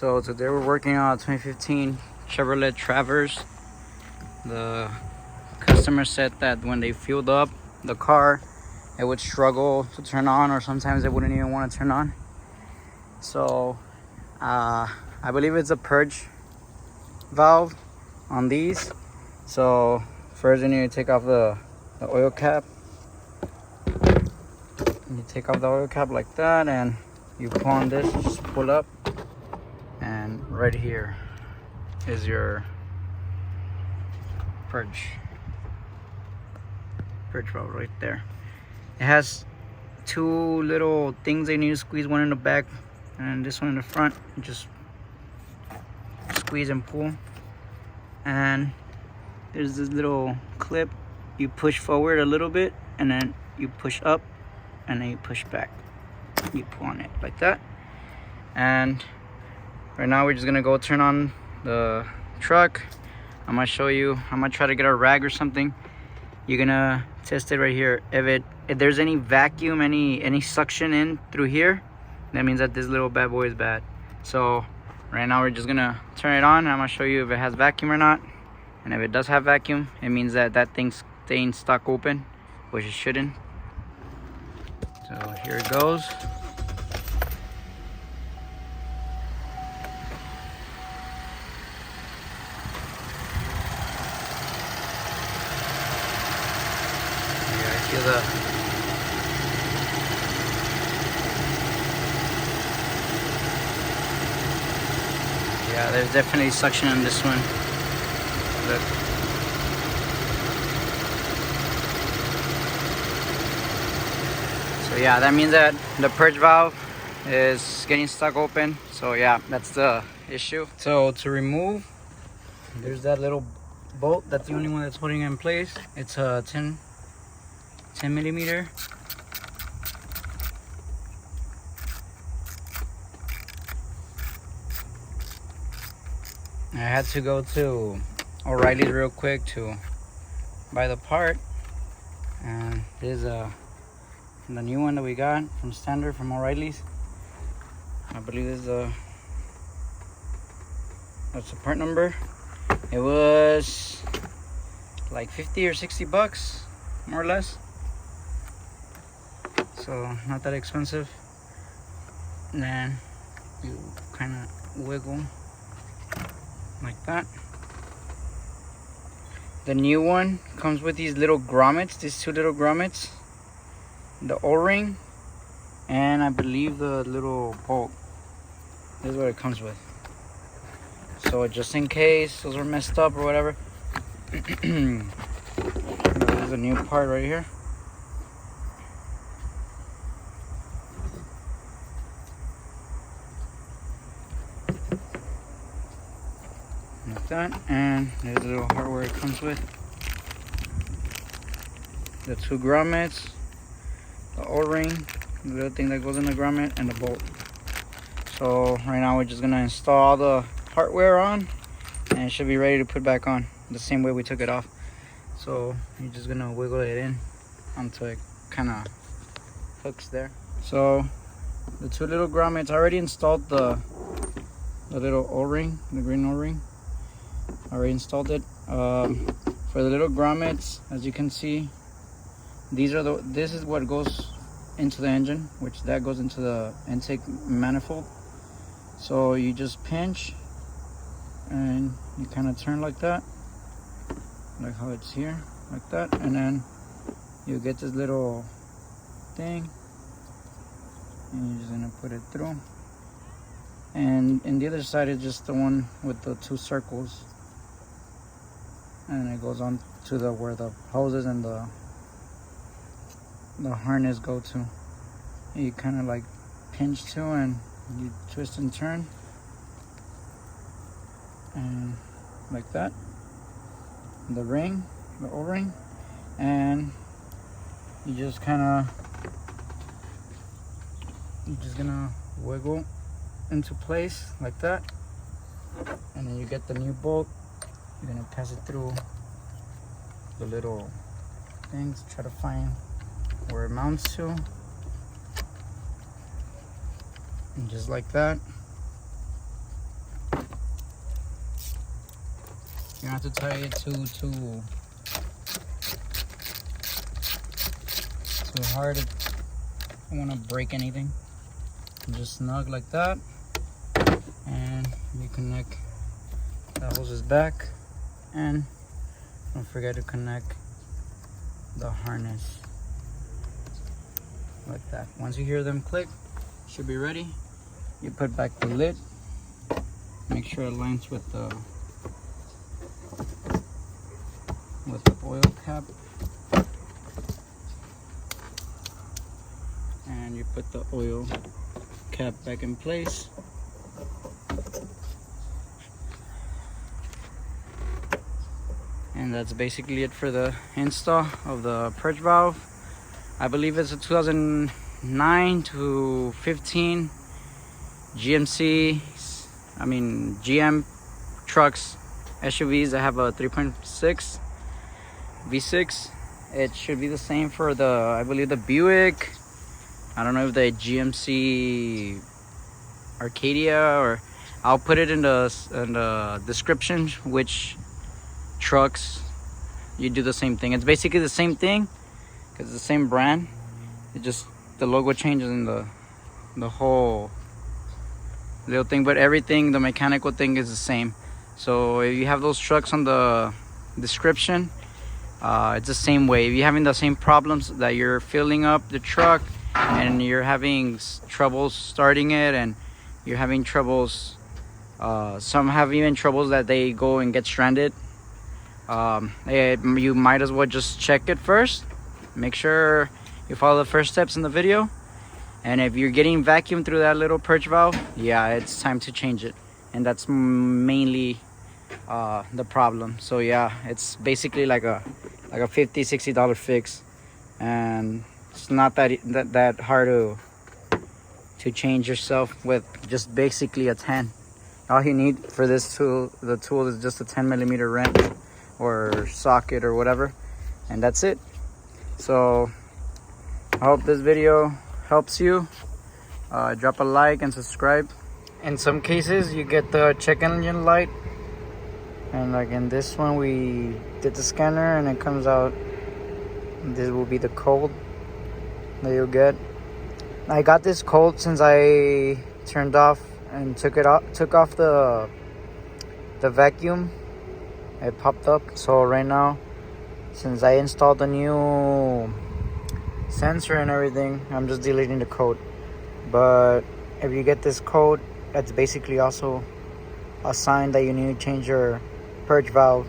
So today we're working on a 2015 Chevrolet Traverse. The customer said that when they fueled up the car, it would struggle to turn on, or sometimes it wouldn't even want to turn on. So I believe it's a purge valve on these. So first you need to take off the oil cap. You take off the oil cap like that, and you pull on this, just pull up, and right here is your purge valve right there. It has two little things they need to squeeze, one in the back and this one in the front. You just squeeze and pull, and there's this little clip. You push forward a little bit, and then you push up, and then you push back. You pull on it like that. And right now we're just gonna go turn on the truck. I'm gonna show you. I'm gonna try to get a rag or something. You're gonna test it right here. If there's any vacuum, any suction in through here, that means that this little bad boy is bad. So right now we're just gonna turn it on. I'm gonna show you if it has vacuum or not. And if it does have vacuum, it means that that thing's staying stuck open, which it shouldn't. So here it goes. Yeah, there's definitely suction in this one. Look. So yeah, that means that the purge valve is getting stuck open. So yeah, that's the issue. So to remove, there's that little bolt. That's the only one that's holding it in place. It's a 10 millimeter. I had to go to O'Reilly's real quick to buy the part, and this is the new one that we got from Standard from O'Reilly's. I believe this is that's the part number. It was like 50 or 60 bucks, more or less. So not that expensive. And then you kind of wiggle like that. The new one comes with these little grommets, these two little grommets, the O-ring, and I believe the little bolt. This is what it comes with. So just in case those are messed up or whatever, there's a new part right here. Like that, and there's a little hardware it comes with. The two grommets, the O-ring, the little thing that goes in the grommet, and the bolt. So right now we're just gonna install the hardware on, and it should be ready to put back on the same way we took it off. So you're just gonna wiggle it in until it kind of hooks there. So the two little grommets, I already installed the little O-ring, the green O-ring. I already installed it. For the little grommets, as you can see, this is what goes into the engine, which that goes into the intake manifold. So you just pinch and you kind of turn like that, like how it's here, like that, and then you get this little thing, and you're just gonna put it through. And the other side is just the one with the two circles, and it goes on to where the hoses and the harness go to. You kind of like pinch to, and you twist and turn, and like that. The ring, the O-ring, and you just gonna wiggle into place like that, and then you get the new bolt. You're gonna pass it through the little things, try to find where it mounts to, and just like that, You don't have to tie it too hard. You don't want to break anything. Just snug like that, and you connect the hoses back, and don't forget to connect the harness like that. Once you hear them click, should be ready. You put back the lid, make sure it aligns with the oil cap, and you put the oil cap back in place. And that's basically it for the install of the purge valve. I believe it's a 2009 to 15 GM trucks, SUVs that have a 3.6 V6. It should be the same for the, I believe, the Buick. I don't know if the GMC Arcadia, or I'll put it in the description which trucks you do the same thing. It's basically the same thing because it's the same brand. It just, the logo changes in the whole little thing, but everything, the mechanical thing is the same. So if you have those trucks on the description, it's the same way. If you're having the same problems that you're filling up the truck and you're having troubles starting it, and you're having troubles, some have even troubles that they go and get stranded, you might as well just check it first. Make sure you follow the first steps in the video, and if you're getting vacuum through that little purge valve, yeah, it's time to change it. And that's mainly the problem. So yeah, it's basically like a $50-$60 fix, and it's not that hard to change yourself with just basically a 10. All you need for this tool, the tool, is just a 10mm wrench or socket or whatever, and that's it. So I hope this video helps you. Drop a like and subscribe. In some cases you get the check engine light, and like in this one we did the scanner and it comes out, this will be the code that you'll get. I got this code since I turned off and took off the vacuum. It popped up. So right now, since I installed the new sensor and everything, I'm just deleting the code. But if you get this code, that's basically also a sign that you need to change your purge valve